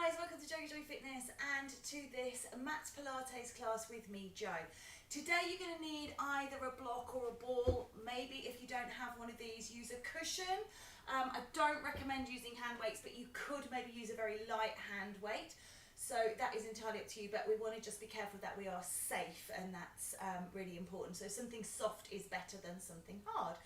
guys, welcome to JoeGa Fitness and to this mat Pilates class with me, Jo. Today you're going to need either a block or a ball. Maybe if you don't have one of these, use a cushion. I don't recommend using hand weights, but you could maybe use a very light hand weight. So that is entirely up to you, but we want to just be careful that we are safe, and that's really important. So something soft is better than something hard.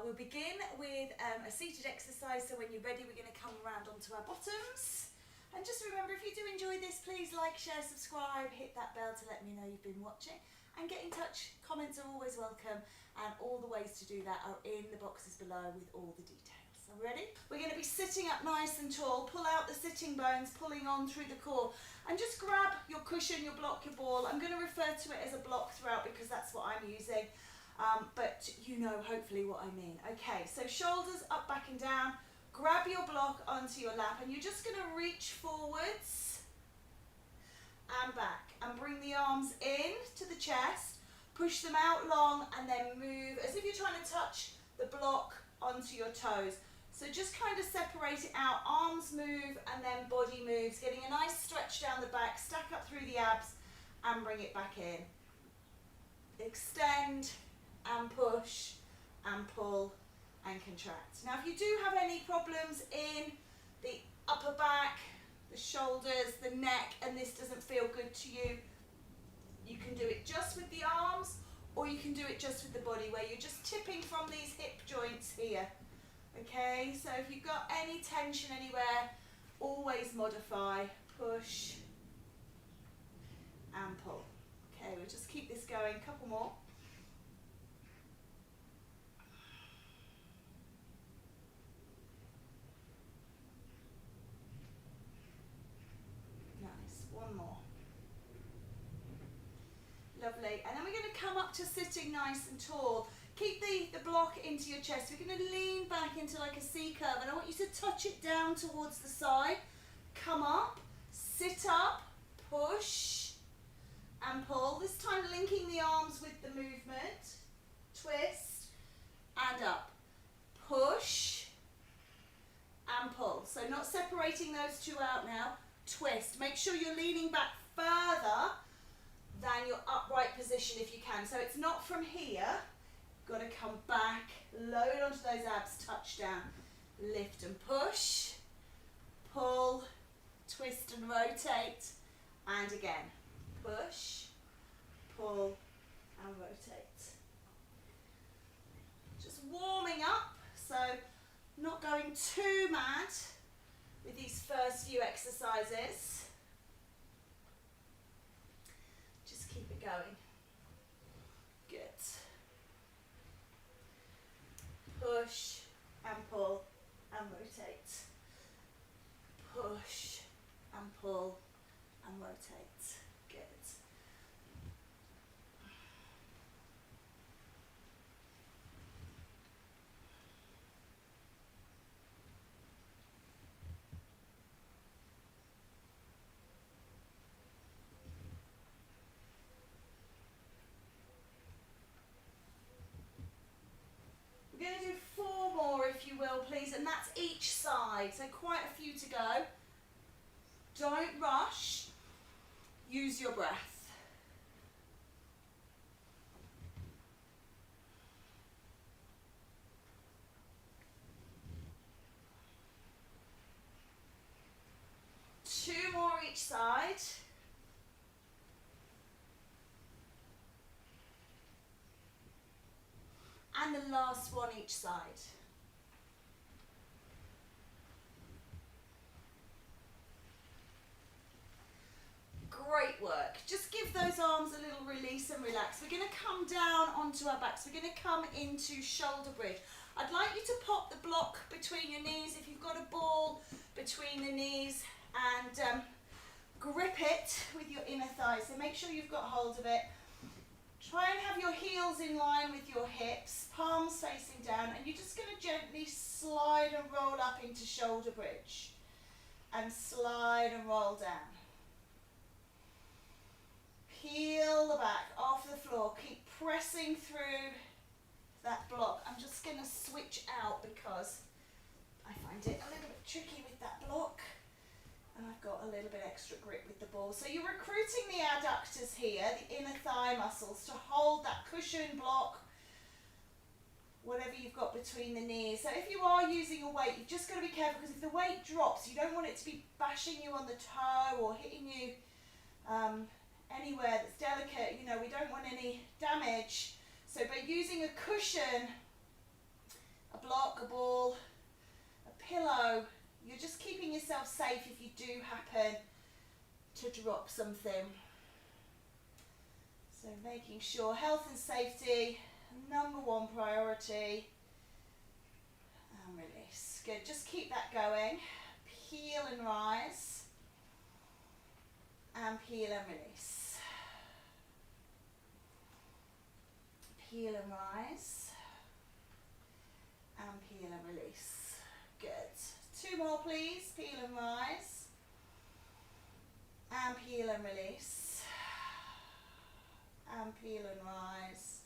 We'll begin with a seated exercise, so when you're ready we're going to come around onto our bottoms. And just remember, if you do enjoy this, please like, share, subscribe, hit that bell to let me know you've been watching, and get in touch. Comments are always welcome, and all the ways to do that are in the boxes below with all the details. Are we ready? We're going to be sitting up nice and tall. Pull out the sitting bones, pulling on through the core, and just grab your cushion, your block, your ball. I'm going to refer to it as a block throughout because that's what I'm using. But you know hopefully what I mean. Okay, so shoulders up, back and down. Grab your block onto your lap, and you're just going to reach forwards and back and bring the arms in to the chest, push them out long, and then move as if you're trying to touch the block onto your toes. So just kind of separate it out, arms move and then body moves, getting a nice stretch down the back, stack up through the abs and bring it back in. Extend and push and pull and contract. Now if you do have any problems in the upper back, the shoulders, the neck, and this doesn't feel good to you, you can do it just with the arms, or you can do it just with the body, where you're just tipping from these hip joints here. Okay, so if you've got any tension anywhere, always modify, push and pull. Okay, we'll just keep this going, a couple more. One more. Lovely. And then we're going to come up to sitting nice and tall. Keep the block into your chest. We're going to lean back into like a C curve, and I want you to touch it down towards the side. Come up, sit up, push and pull. This time linking the arms with the movement. Twist and up. Push and pull. So not separating those two out now. Twist. Make sure you're leaning back further than your upright position if you can. So it's not from here. Got to come back, load onto those abs, touch down, lift and push, pull, twist and rotate, and again, push, pull and rotate. Just warming up, so not going too mad with these first few exercises. Just keep it going. Good. Push and pull and rotate. Push and pull and rotate. Good. We're going to do 4 more, if you will, please, and that's each side, so quite a few to go. Don't rush, use your breath. Two more each side. And the last one each side. Great work. Just give those arms a little release and relax. We're going to come down onto our backs. We're going to come into shoulder bridge. I'd like you to pop the block between your knees if you've got a ball between the knees, and grip it with your inner thighs. So make sure you've got hold of it. Try and have your heels in line with your hips, palms facing down, and you're just going to gently slide and roll up into shoulder bridge. And slide and roll down. Peel the back off the floor. Keep pressing through that block. I'm just going to switch out because I find it a little bit tricky with that block. And I've got a little bit extra grip with the ball. So you're recruiting the adductors here, the inner thigh muscles, to hold that cushion, block, whatever you've got between the knees. So if you are using a weight, you've just got to be careful, because if the weight drops, you don't want it to be bashing you on the toe or hitting you anywhere that's delicate. You know, we don't want any damage. So by using a cushion, a block, a ball, a pillow, you're just keeping yourself safe if you do happen to drop something. So making sure health and safety, #1 priority. And release. Good, just keep that going. Peel and rise. And peel and release. Peel and rise. And peel and release. Good. 2 more please. Peel and rise. And peel and release. And peel and rise.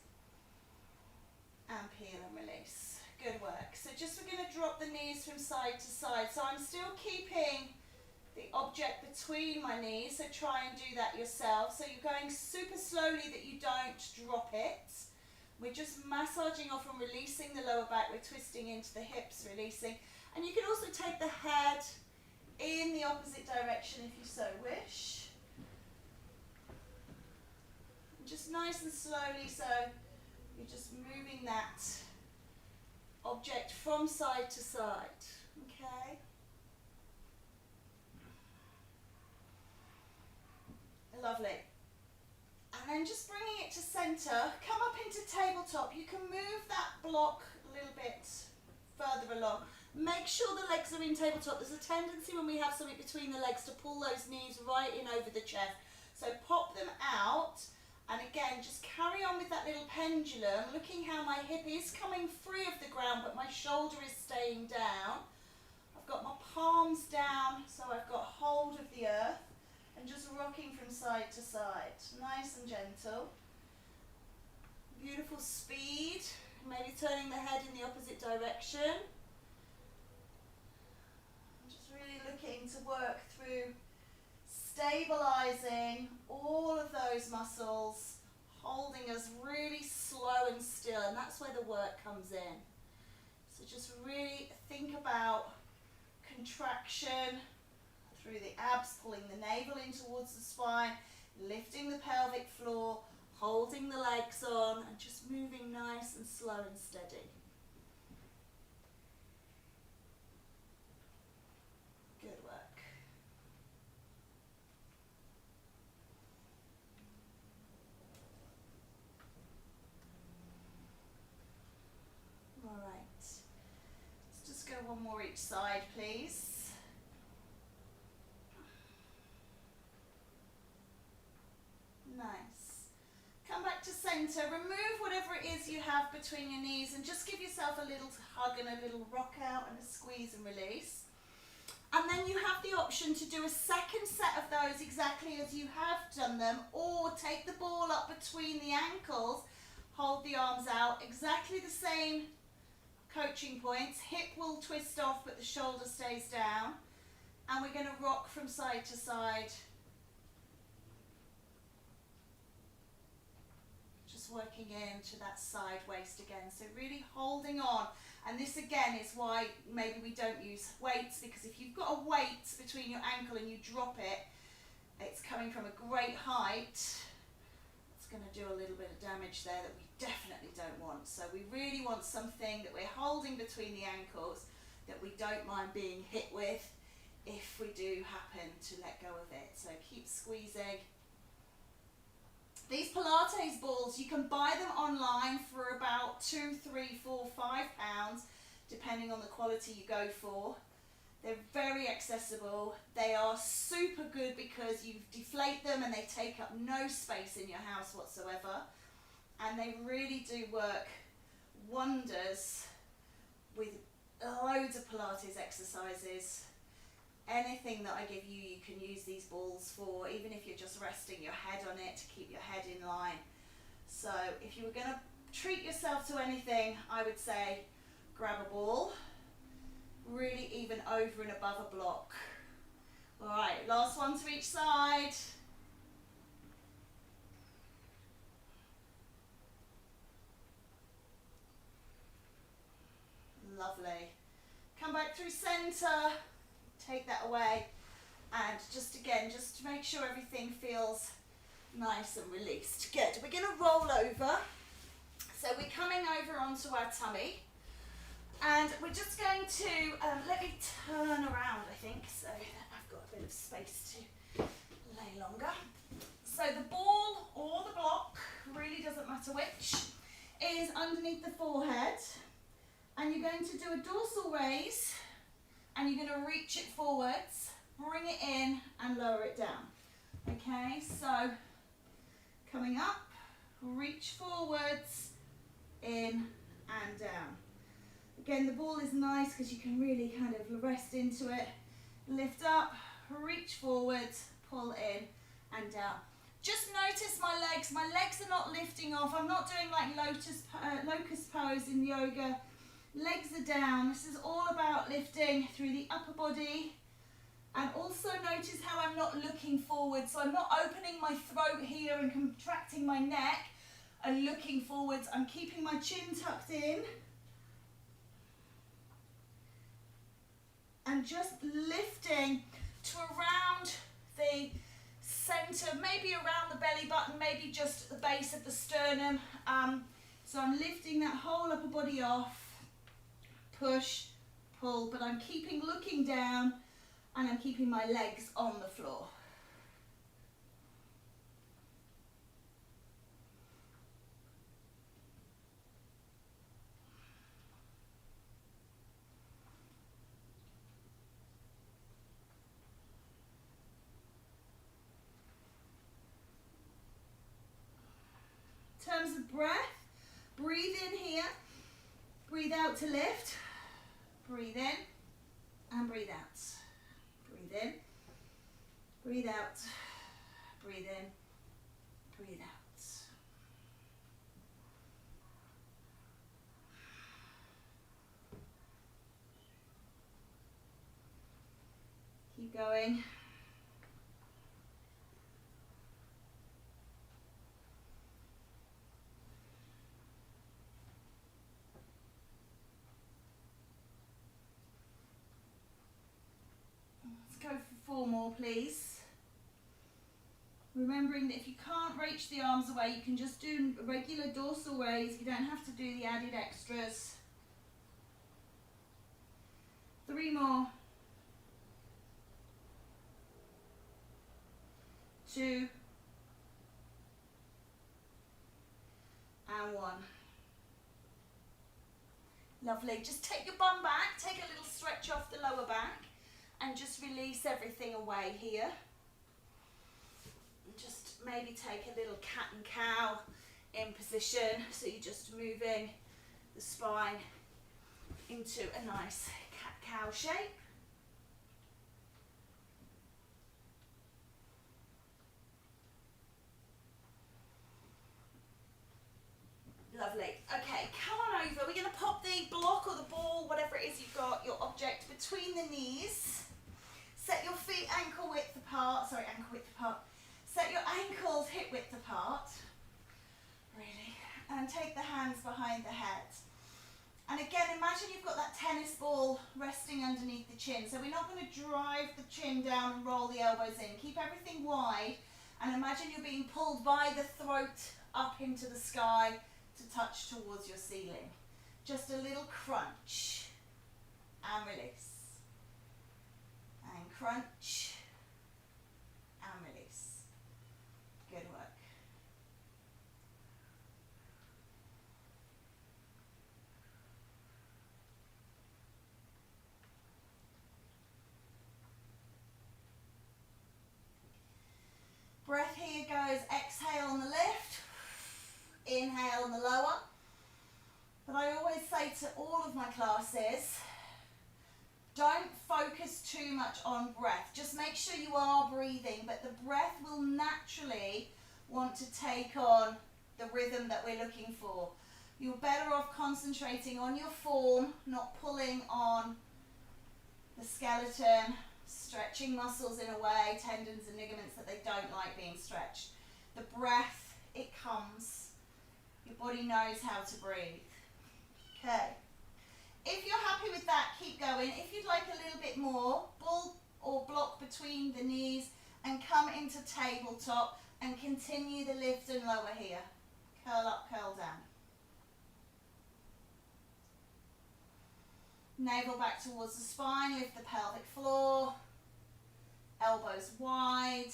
And peel and release. Good work. So just we're going to drop the knees from side to side. So I'm still keeping the object between my knees, so try and do that yourself. So you're going super slowly that you don't drop it. We're just massaging off and releasing the lower back. We're twisting into the hips, releasing. And you can also take the head in the opposite direction if you so wish. And just nice and slowly, so you're just moving that object from side to side, okay? Lovely. And then just bringing it to center, come up into tabletop. You can move that block a little bit further along. Make sure the legs are in tabletop. There's a tendency when we have something between the legs to pull those knees right in over the chest. So pop them out. And again, just carry on with that little pendulum, looking how my hip is coming free of the ground, but my shoulder is staying down. I've got my palms down, so I've got hold of the earth, and just rocking from side to side. Nice and gentle. Beautiful speed. Maybe turning the head in the opposite direction. I'm just really looking to work through stabilizing all of those muscles, holding us really slow and still, and that's where the work comes in. So just really think about contraction through the abs, pulling the navel in towards the spine, lifting the pelvic floor, holding the legs on, and just moving nice and slow and steady. Good work. All right. Let's just go one more each side, please. Nice. Come back to center. Remove whatever it is you have between your knees and just give yourself a little hug and a little rock out and a squeeze and release. And then you have the option to do a second set of those exactly as you have done them, or take the ball up between the ankles, hold the arms out, exactly the same coaching points. Hip will twist off but the shoulder stays down, and we're going to rock from side to side. Just working into that side waist again, so really holding on. And this again is why maybe we don't use weights, because if you've got a weight between your ankle and you drop it, it's coming from a great height. It's going to do a little bit of damage there that we definitely don't want. So we really want something that we're holding between the ankles that we don't mind being hit with if we do happen to let go of it. So keep squeezing. These Pilates balls, you can buy them online for about £2, £3, £4, £5, depending on the quality you go for. They're very accessible. They are super good because you deflate them and they take up no space in your house whatsoever. And they really do work wonders with loads of Pilates exercises. Anything that I give you, you can use these balls for, even if you're just resting your head on it to keep your head in line. So if you were going to treat yourself to anything, I would say grab a ball, really even over and above a block. All right, last one to each side. Lovely. Come back through center, take that away, and just again, just to make sure everything feels nice and released. Good, we're gonna roll over. So we're coming over onto our tummy, and we're just going to, let me turn around, I think, so that I've got a bit of space to lay longer. So the ball or the block, really doesn't matter which, is underneath the forehead. And you're going to do a dorsal raise, and you're going to reach it forwards, bring it in and lower it down. Okay, so coming up, reach forwards, in and down. Again, the ball is nice because you can really kind of rest into it. Lift up, reach forwards, pull in and down. Just notice my legs. My legs are not lifting off. I'm not doing like locust pose in yoga. Legs are down. This is all about lifting through the upper body. And also notice how I'm not looking forward. So I'm not opening my throat here and contracting my neck and looking forwards. I'm keeping my chin tucked in. And just lifting to around the center, maybe around the belly button, maybe just the base of the sternum. So I'm lifting that whole upper body off. Push, pull, but I'm keeping looking down and I'm keeping my legs on the floor. In terms of breath, breathe in here, breathe out to lift. Breathe in and breathe out. Breathe in, breathe out, breathe in, breathe out. Keep going. Go for 4 more, please. Remembering that if you can't reach the arms away, you can just do a regular dorsal raise. You don't have to do the added extras. 3 more. 2. And 1. Lovely. Just take your bum back, take a little stretch off the lower back. And just release everything away here. And just maybe take a little cat and cow in position. So you're just moving the spine into a nice cat-cow shape. Lovely. Okay, come on over. We're going to pop the block or the ball, whatever it is you've got, your object between the knees. Set your feet ankle width apart. Sorry, ankle width apart. Set your ankles hip width apart. Really. And take the hands behind the head. And again, imagine you've got that tennis ball resting underneath the chin. So we're not going to drive the chin down and roll the elbows in. Keep everything wide. And imagine you're being pulled by the throat up into the sky to touch towards your ceiling. Just a little crunch and release. And crunch and release. Good work. Breath here goes exhale on the lift, inhale on the lower. But I always say to all of my classes, don't focus too much on breath. Just make sure you are breathing, but the breath will naturally want to take on the rhythm that we're looking for. You're better off concentrating on your form, not pulling on the skeleton. Stretching muscles in a way, tendons and ligaments that they don't like being stretched. The breath, it comes. Your body knows how to breathe. Okay. If you're happy with that, keep going. If you'd like a little bit more, ball or block between the knees and come into tabletop and continue the lift and lower here. Curl up, curl down. Navel back towards the spine, lift the pelvic floor. Elbows wide.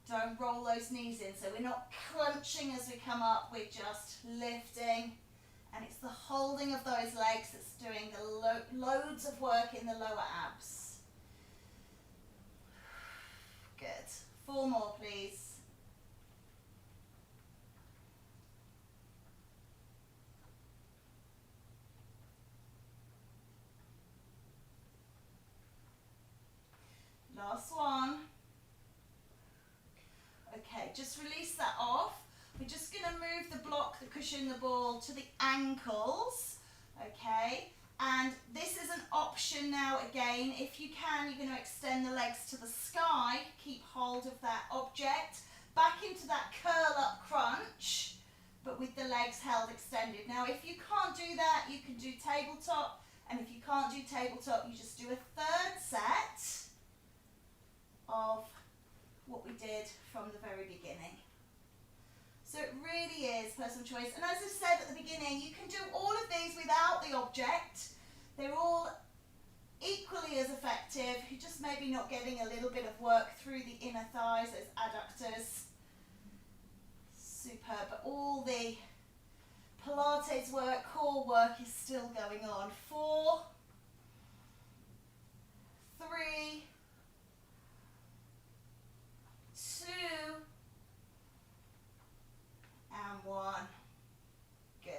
Don't roll those knees in, so we're not crunching as we come up, we're just lifting. And it's the holding of those legs that's doing the loads of work in the lower abs. Good. 4 more, please. Last one. Okay, just release that off. We're just going to move the block, the cushion, the ball to the ankles. Okay, and this is an option now again. If you can, you're going to extend the legs to the sky. Keep hold of that object. Back into that curl up crunch, but with the legs held extended. Now, if you can't do that, you can do tabletop. And if you can't do tabletop, you just do a 3rd set of what we did from the very beginning. So it really is personal choice. And as I said at the beginning, you can do all of these without the object. They're all equally as effective. You're just maybe not getting a little bit of work through the inner thighs, those adductors. Superb. But all the Pilates work, core work is still going on. 4, 3, 2, and 1. Good.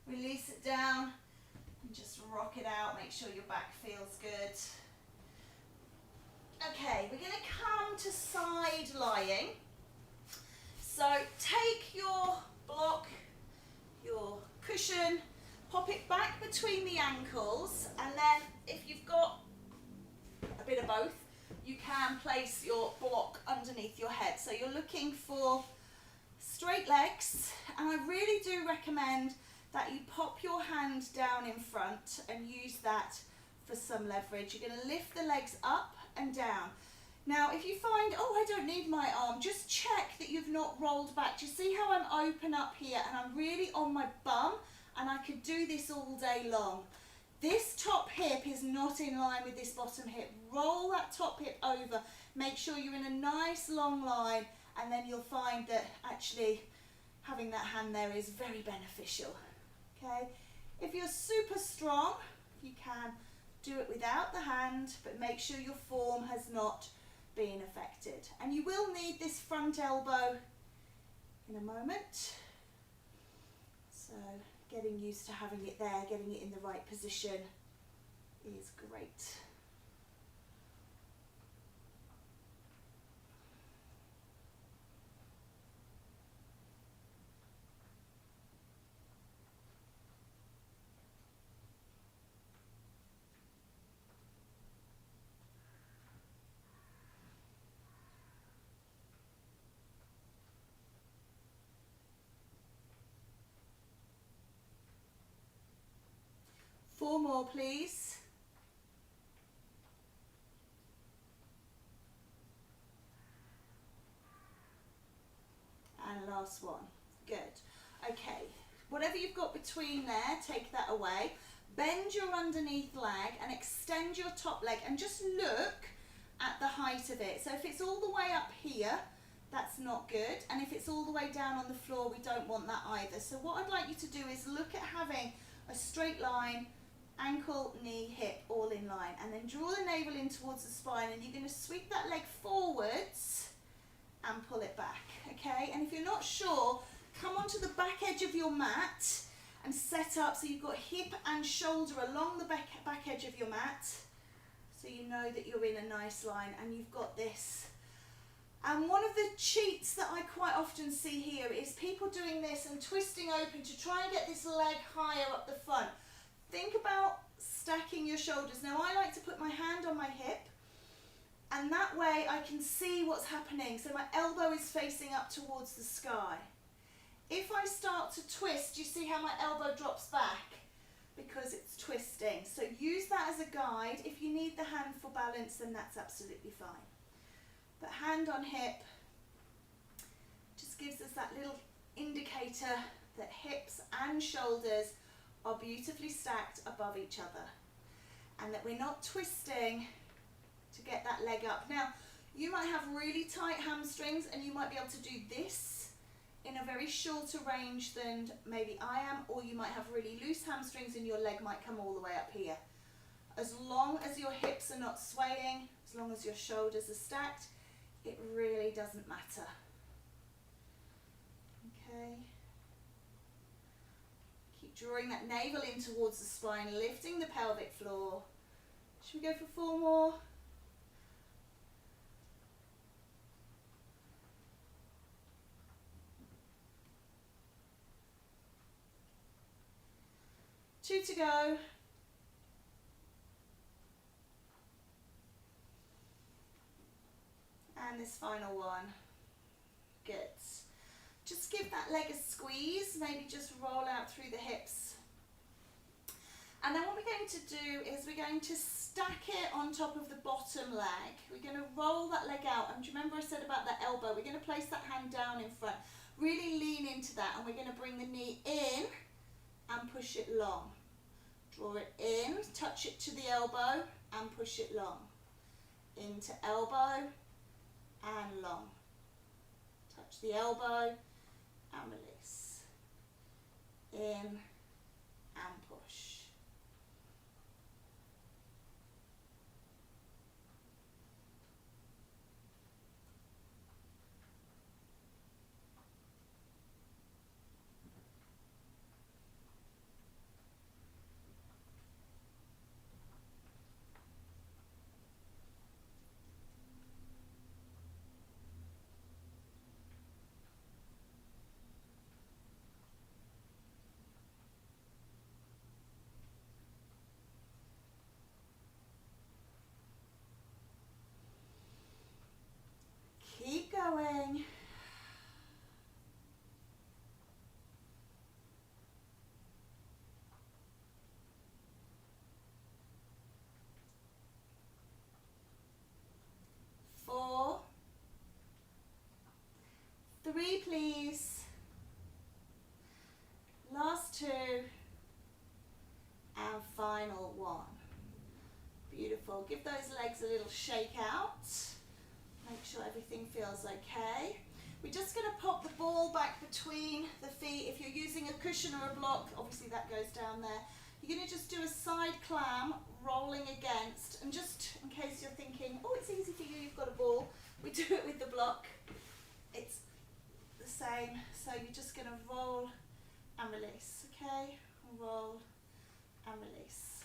Release it down and just rock it out. Make sure your back feels good. Okay, we're going to come to side lying. So take your block, your cushion, pop it back between the ankles, and then if you've got a bit of both, you can place your block underneath your head. So you're looking for straight legs, and I really do recommend that you pop your hand down in front and use that for some leverage. You're going to lift the legs up and down. Now, if you find, oh, I don't need my arm, just check that you've not rolled back. Do you see how I'm open up here and I'm really on my bum, and I could do this all day long. This top hip is not in line with this bottom hip. Roll that top hip over. Make sure you're in a nice long line, and then you'll find that actually having that hand there is very beneficial. Okay? If you're super strong, you can do it without the hand, but make sure your form has not been affected. And you will need this front elbow in a moment. So getting used to having it there, getting it in the right position is great. Four more, please. And last one. Good. Okay. Whatever you've got between there, take that away. Bend your underneath leg and extend your top leg, and just look at the height of it. So if it's all the way up here, that's not good. And if it's all the way down on the floor, we don't want that either. So what I'd like you to do is look at having a straight line, ankle, knee, hip, all in line, and then draw the navel in towards the spine, and you're going to sweep that leg forwards and pull it back, okay? And if you're not sure, come onto the back edge of your mat and set up so you've got hip and shoulder along the back edge of your mat, so you know that you're in a nice line and you've got this. And one of the cheats that I quite often see here is people doing this and twisting open to try and get this leg higher up the front. Think about stacking your shoulders. Now I like to put my hand on my hip, and that way I can see what's happening. So my elbow is facing up towards the sky. If I start to twist, you see how my elbow drops back? Because it's twisting. So use that as a guide. If you need the hand for balance, then that's absolutely fine. But hand on hip just gives us that little indicator that hips and shoulders are beautifully stacked above each other, and that we're not twisting to get that leg up. Now, you might have really tight hamstrings and you might be able to do this in a very shorter range than maybe I am, or you might have really loose hamstrings and your leg might come all the way up here. As long as your hips are not swaying, as long as your shoulders are stacked, it really doesn't matter. Okay. Keep drawing that navel in towards the spine, lifting the pelvic floor. Should we go for 4 more? Two to go. And this final one. Good. Just give that leg a squeeze, maybe just roll out through the hips. And then what we're going to do is we're going to stack it on top of the bottom leg. We're going to roll that leg out. And do you remember I said about that elbow? We're going to place that hand down in front. Really lean into that, and we're going to bring the knee in and push it long. Draw it in, touch it to the elbow and push it long. Into elbow and long. Touch the elbow and release. In and push. Keep going. Four. 3, please. Last 2. And final 1. Beautiful. Give those legs a little shake out. Make sure everything feels okay. We're just going to pop the ball back between the feet. If you're using a cushion or a block, obviously that goes down there. You're going to just do a side clam, rolling against, and just in case you're thinking, oh, it's easy for you, you've got a ball, we do it with the block. It's the same. So you're just going to roll and release, okay? Roll and release.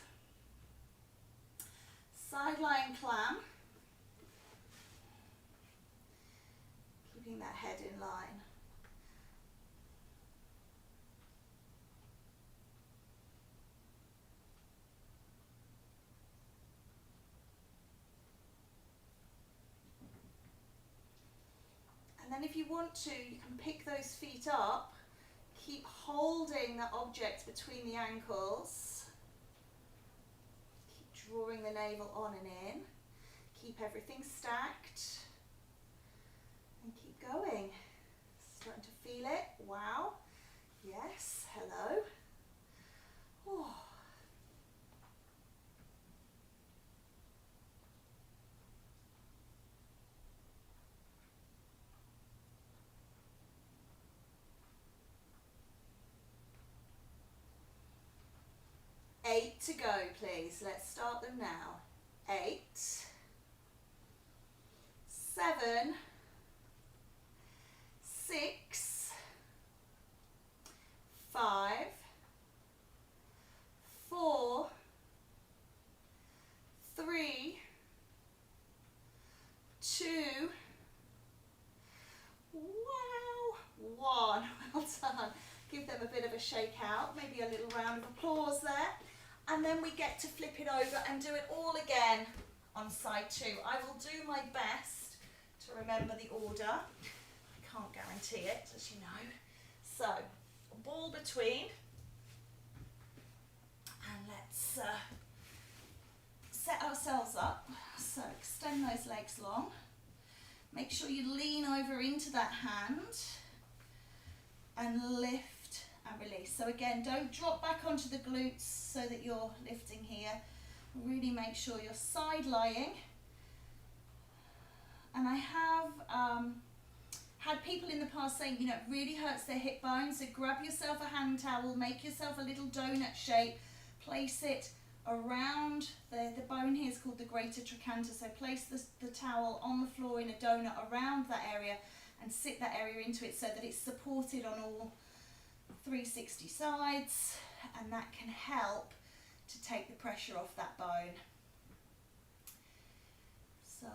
Side lying clam. Keeping that head in line. And then if you want to, you can pick those feet up, keep holding the object between the ankles, keep drawing the navel on and in, keep everything stacked. And keep going. Starting to feel it. Wow. Yes. Hello. Oh. Eight to go, please. Let's start them now. 8, 7, 6, 5, 4, 3, 2, wow, 1. Well done. Give them a bit of a shake out, maybe a little round of applause there. And then we get to flip it over and do it all again on side 2. I will do my best to remember the order. I can't guarantee it, as you know. So, ball between, and let's set ourselves up. So extend those legs long. Make sure you lean over into that hand and lift and release. So again, don't drop back onto the glutes so that you're lifting here. Really make sure you're side lying. And I have had people in the past saying, you know, it really hurts their hip bones. So grab yourself a hand towel, make yourself a little donut shape, place it around the bone here is called the greater trochanter. So place the towel on the floor in a donut around that area and sit that area into it so that it's supported on all 360 sides, and that can help to take the pressure off that bone. So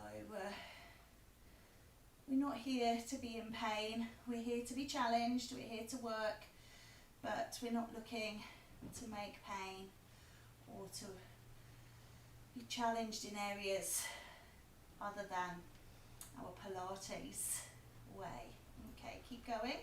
we're not here to be in pain, we're here to be challenged, we're here to work, but we're not looking to make pain or to be challenged in areas other than our Pilates way. Okay, keep going.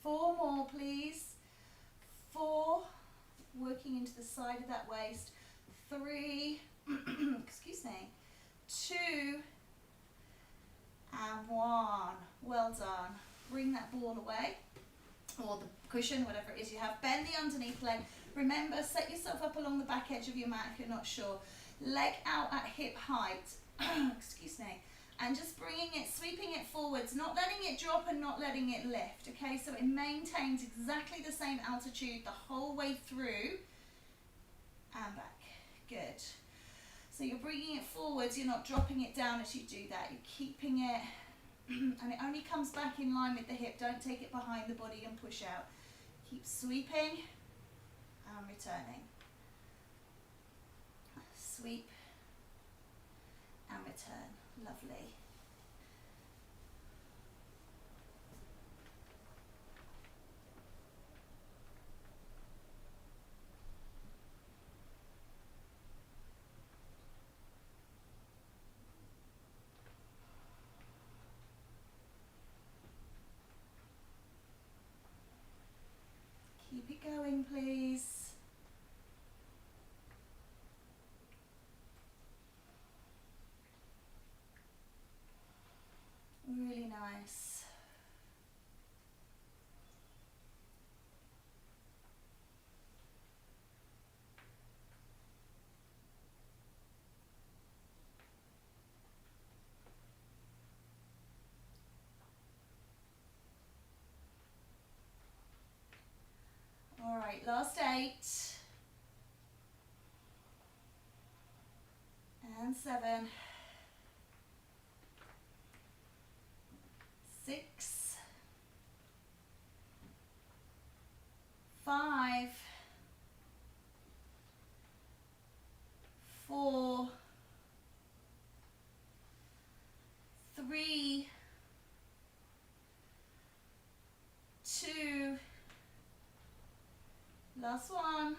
Four more, please. 4, working into the side of that waist. 3, excuse me. 2, and 1. Well done. Bring that ball away, or the cushion, whatever it is you have. Bend the underneath leg. Remember, set yourself up along the back edge of your mat if you're not sure. Leg out at hip height. Excuse me. And just bringing it, sweeping it forwards, not letting it drop and not letting it lift, okay? So it maintains exactly the same altitude the whole way through and back. Good. So you're bringing it forwards, you're not dropping it down as you do that. You're keeping it, and it only comes back in line with the hip. Don't take it behind the body and push out. Keep sweeping and returning. Sweep and return. Lovely. Keep it going, please. Really nice. All right, last 8. And 7. 6. 5. 4. 3. 2. Last one.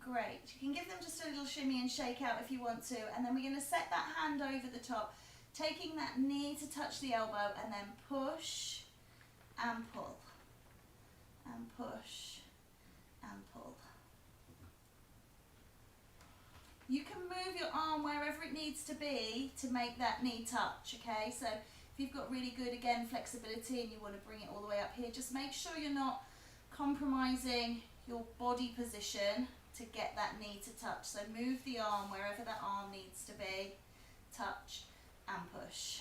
Great. You can give them just a little shimmy and shake out if you want to, and then we're going to set that hand over the top, taking that knee to touch the elbow, and then push and pull, and push and pull. You can move your arm wherever it needs to be to make that knee touch, okay? So if you've got really good, again, flexibility and you want to bring it all the way up here, just make sure you're not compromising your body position to get that knee to touch. So move the arm wherever that arm needs to be, touch and push.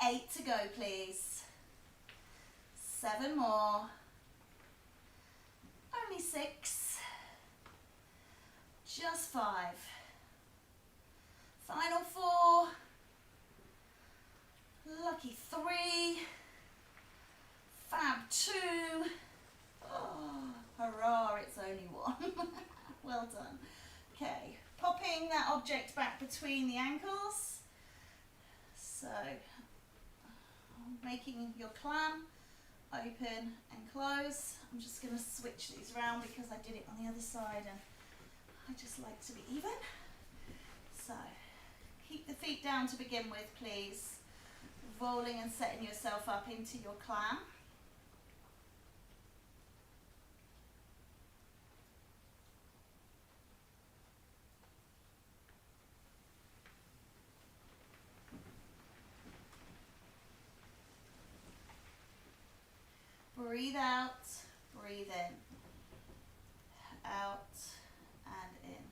8 to go, please. 7 more. Only 6. Just 5. Final 4. Lucky 3. Fab 2. Oh, hurrah, it's only 1. Well done. Okay, popping that object back between the ankles. So, making your clam open and close. I'm just going to switch these around because I did it on the other side and I just like to be even. So, keep the feet down to begin with, please. Rolling and setting yourself up into your clam. Breathe out, breathe in. Out and in.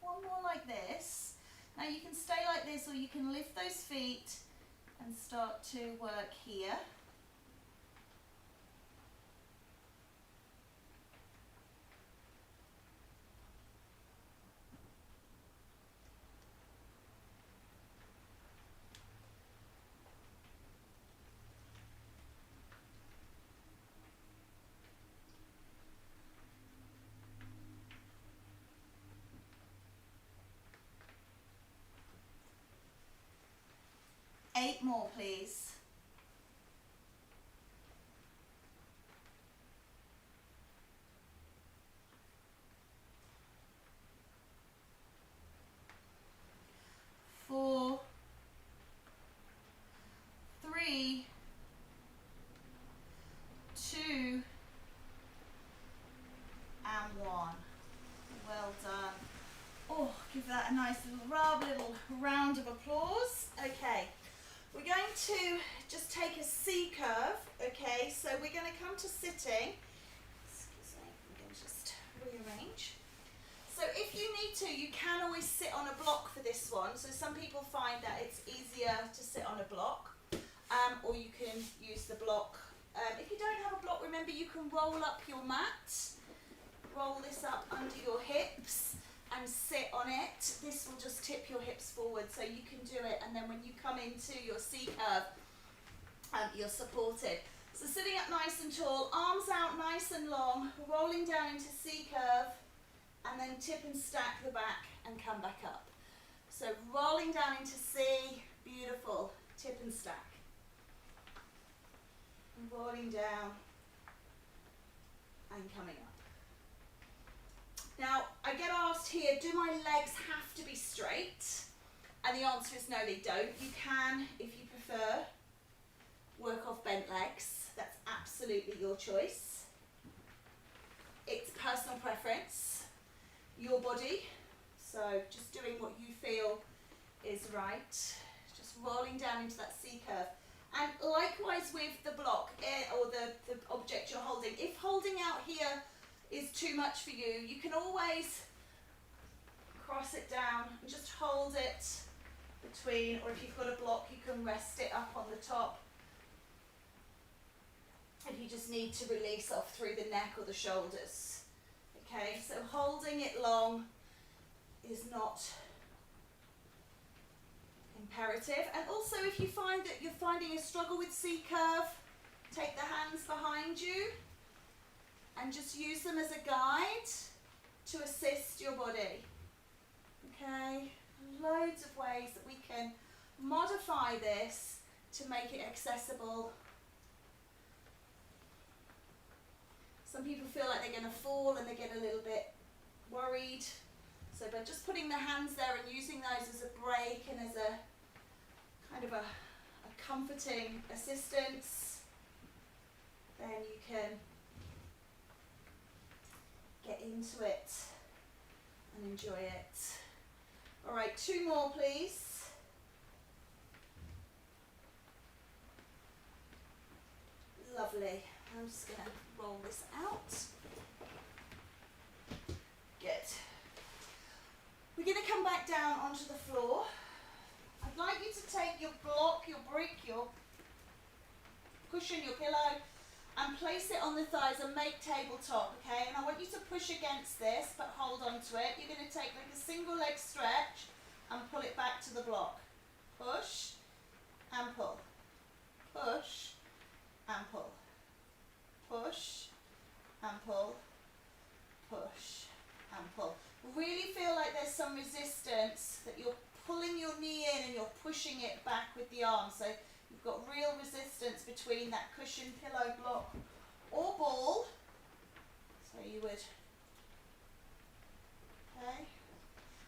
One more like this. Now you can stay like this or you can lift those feet and start to work here. Eight more, please. Four, 3, 2, and 1. Well done. Oh, give that a nice little rub, little round of applause. Okay. We're going to just take a C curve, okay, so we're going to come to sitting. Excuse me, I'm going to just rearrange. So if you need to, you can always sit on a block for this one. So some people find that it's easier to sit on a block, or you can use the block. If you don't have a block, remember you can roll up your mat, roll this up under your hips, and sit on it. This will just tip your hips forward so you can do it, and then when you come into your C curve, you're supported. So sitting up nice and tall, arms out nice and long, rolling down into C curve, and then tip and stack the back and come back up. So rolling down into C, beautiful, tip and stack. And rolling down and coming up. Now, I get asked here, do my legs have to be straight? And the answer is no, they don't. You can, if you prefer, work off bent legs. That's absolutely your choice. It's personal preference, your body. So just doing what you feel is right. Just rolling down into that C curve. And likewise with the block or the object you're holding. If holding out here is too much for you, you can always cross it down and just hold it between, or if you've got a block, you can rest it up on the top. If you just need to release off through the neck or the shoulders. Okay, so holding it long is not imperative. And also if you find that you're finding a struggle with C curve, take the hands behind you and just use them as a guide to assist your body. Okay, loads of ways that we can modify this to make it accessible. Some people feel like they're going to fall and they get a little bit worried. So by just putting the hands there and using those as a break and as a kind of a comforting assistance, then you can get into it and enjoy it. All right, 2 more, please. I'm just going to roll this out. Good. We're going to come back down onto the floor. I'd like you to take your block, your brick, your cushion, your pillow, and place it on the thighs and make tabletop, okay? And I want you to push against this, but hold on to it. You're going to take like a single leg stretch and pull it back to the block. Push and pull. Push and pull. Push and pull. Push and pull. Really feel like there's some resistance, that you're pulling your knee in and you're pushing it back with the arm. So you've got real resistance between that cushion, pillow, block or ball. So you would, okay.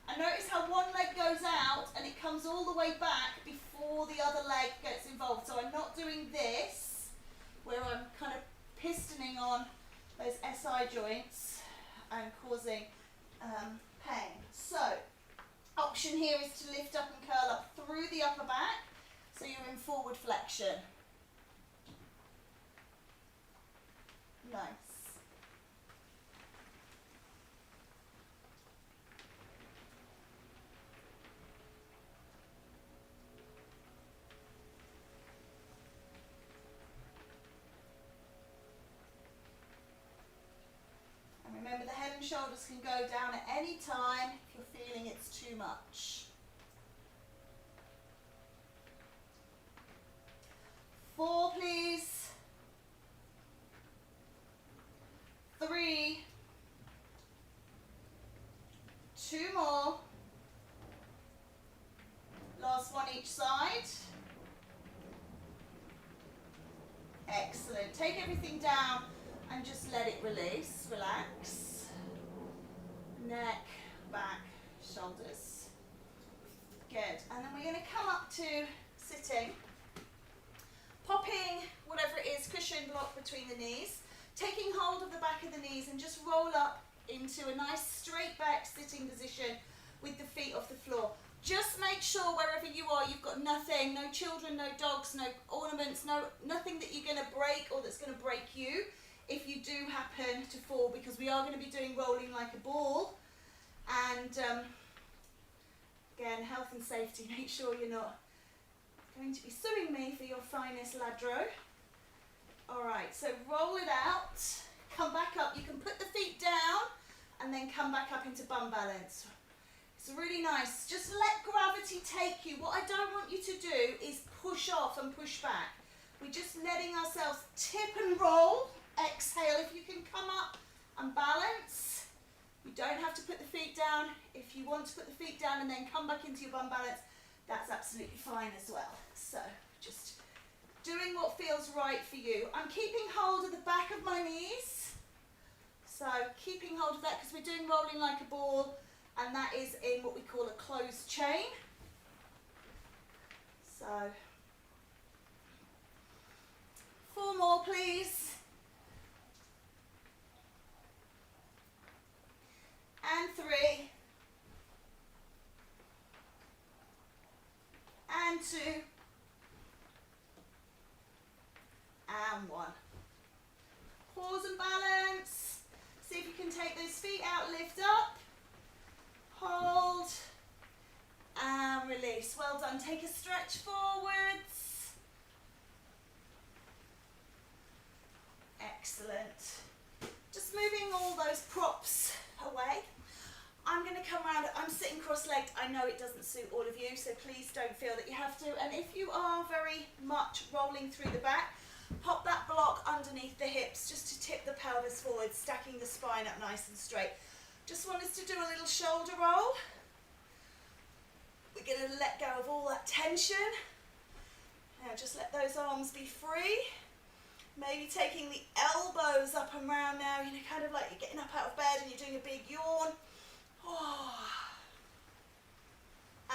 And notice how one leg goes out and it comes all the way back before the other leg gets involved. So I'm not doing this, where I'm kind of pistoning on those SI joints and causing pain. So, option here is to lift up and curl up through the upper back, so you're in forward flexion. Nice. Remember, the head and shoulders can go down at any time if you're feeling it's too much. 4, please. 3. 2 more. Last one each side. Excellent. Take everything down and just let it release, relax. Neck, back, shoulders. Good. And then we're going to come up to sitting. Popping whatever it is, cushion, block between the knees. Taking hold of the back of the knees and just roll up into a nice straight back sitting position with the feet off the floor. Just make sure wherever you are, you've got nothing, no children, no dogs, no ornaments, nothing that you're going to break or that's going to break you if you do happen to fall, because we are going to be doing rolling like a ball. And again, health and safety, make sure you're not going to be suing me for your finest ladro. Alright, so roll it out, come back up. You can put the feet down and then come back up into bum balance. It's really nice. Just let gravity take you. What I don't want you to do is push off and push back. We're just letting ourselves tip and roll. Exhale. If you can come up and balance, you don't have to put the feet down. If you want to put the feet down and then come back into your bum balance, that's absolutely fine as well. So just doing what feels right for you. I'm keeping hold of the back of my knees. So keeping hold of that, because we're doing rolling like a ball, and that is in what we call a closed chain. So 4 more, please. And 3. And 2. And 1. Pause and balance. See if you can take those feet out, lift up. Hold. And release. Well done. Take a stretch forwards. Excellent. Just moving all those props away. I'm going to come around. I'm sitting cross-legged. I know it doesn't suit all of you, so please don't feel that you have to. And if you are very much rolling through the back, pop that block underneath the hips just to tip the pelvis forward, stacking the spine up nice and straight. Just want us to do a little shoulder roll. We're going to let go of all that tension. Now just let those arms be free. Maybe taking the elbows up and round now, you know, kind of like you're getting up out of bed and you're doing a big yawn. Oh.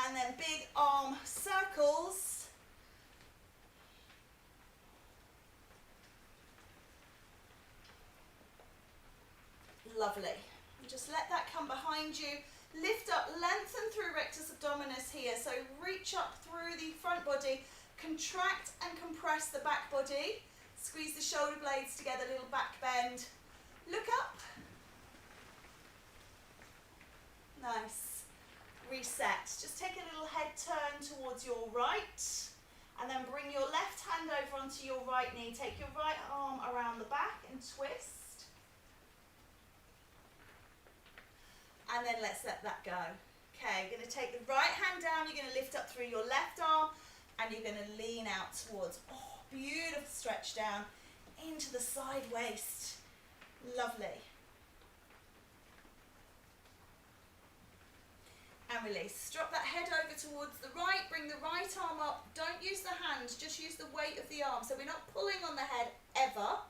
And then big arm circles. Lovely. And just let that come behind you. Lift up, lengthen through rectus abdominis here. So reach up through the front body, contract and compress the back body. Squeeze the shoulder blades together, little back bend. Look up. Nice. Reset. Just take a little head turn towards your right, and then bring your left hand over onto your right knee. Take your right arm around the back and twist. And then let's let that go. Okay, you're going to take the right hand down, you're going to lift up through your left arm, and you're going to lean out towards, oh, beautiful stretch down into the side waist. Lovely. And release. Drop that head over towards the right, bring the right arm up. Don't use the hands, just use the weight of the arm. So we're not pulling on the head ever.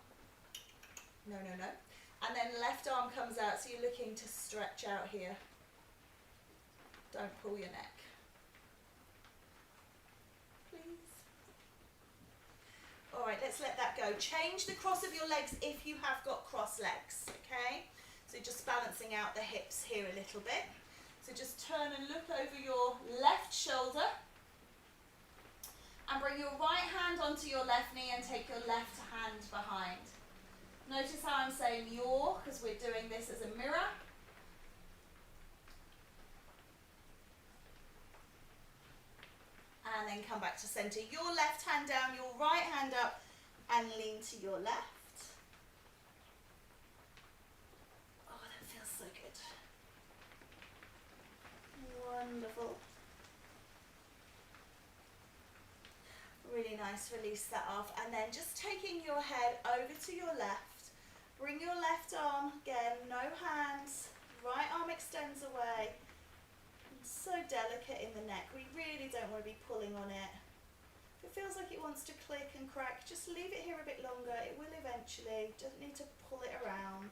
No, no, no. And then left arm comes out, so you're looking to stretch out here. Don't pull your neck. Please. All right, let's let that go. Change the cross of your legs if you have got cross legs, okay? So just balancing out the hips here a little bit. So just turn and look over your left shoulder. And bring your right hand onto your left knee and take your left hand behind. Notice how I'm saying your, because we're doing this as a mirror. And then come back to center. Your left hand down, your right hand up, and lean to your left. Oh, that feels so good. Wonderful. Really nice, release that off. And then just taking your head over to your left. Bring your left arm, again, no hands. Right arm extends away. So delicate in the neck. We really don't want to be pulling on it. If it feels like it wants to click and crack, just leave it here a bit longer. It will eventually. Don't need to pull it around.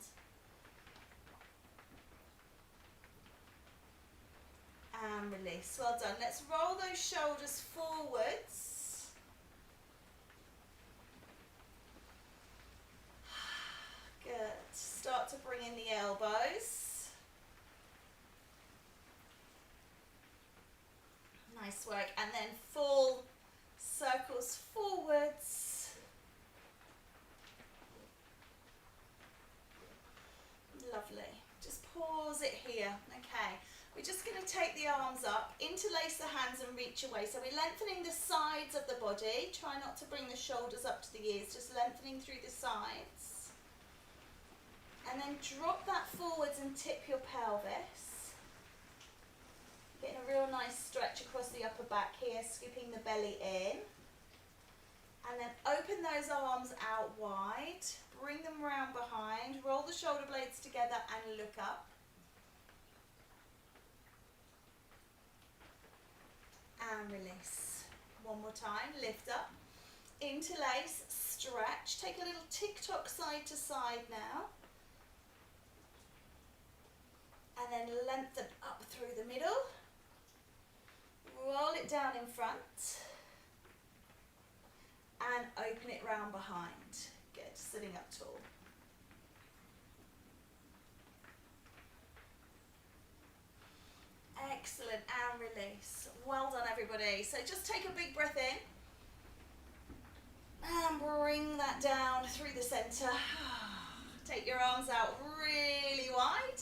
And release. Well done. Let's roll those shoulders forwards. Good. Start to bring in the elbows. Nice work. And then full circles forwards. Lovely. Just pause it here. Okay. We're just going to take the arms up, interlace the hands and reach away. So we're lengthening the sides of the body. Try not to bring the shoulders up to the ears, just lengthening through the sides. And then drop that forwards and tip your pelvis. Getting a real nice stretch across the upper back here, scooping the belly in. And then open those arms out wide, bring them round behind, roll the shoulder blades together and look up. And release. One more time, lift up, interlace, stretch, take a little tick-tock side to side now. And then lengthen up through the middle. Roll it down in front. And open it round behind. Good, sitting up tall. Excellent, and release. Well done, everybody. So just take a big breath in. And bring that down through the center. Take your arms out really wide.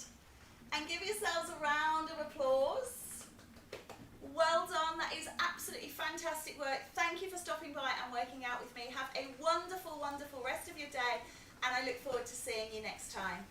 And give yourselves a round of applause. Well done, that is absolutely fantastic work. Thank you for stopping by and working out with me. Have a wonderful, wonderful rest of your day, and I look forward to seeing you next time.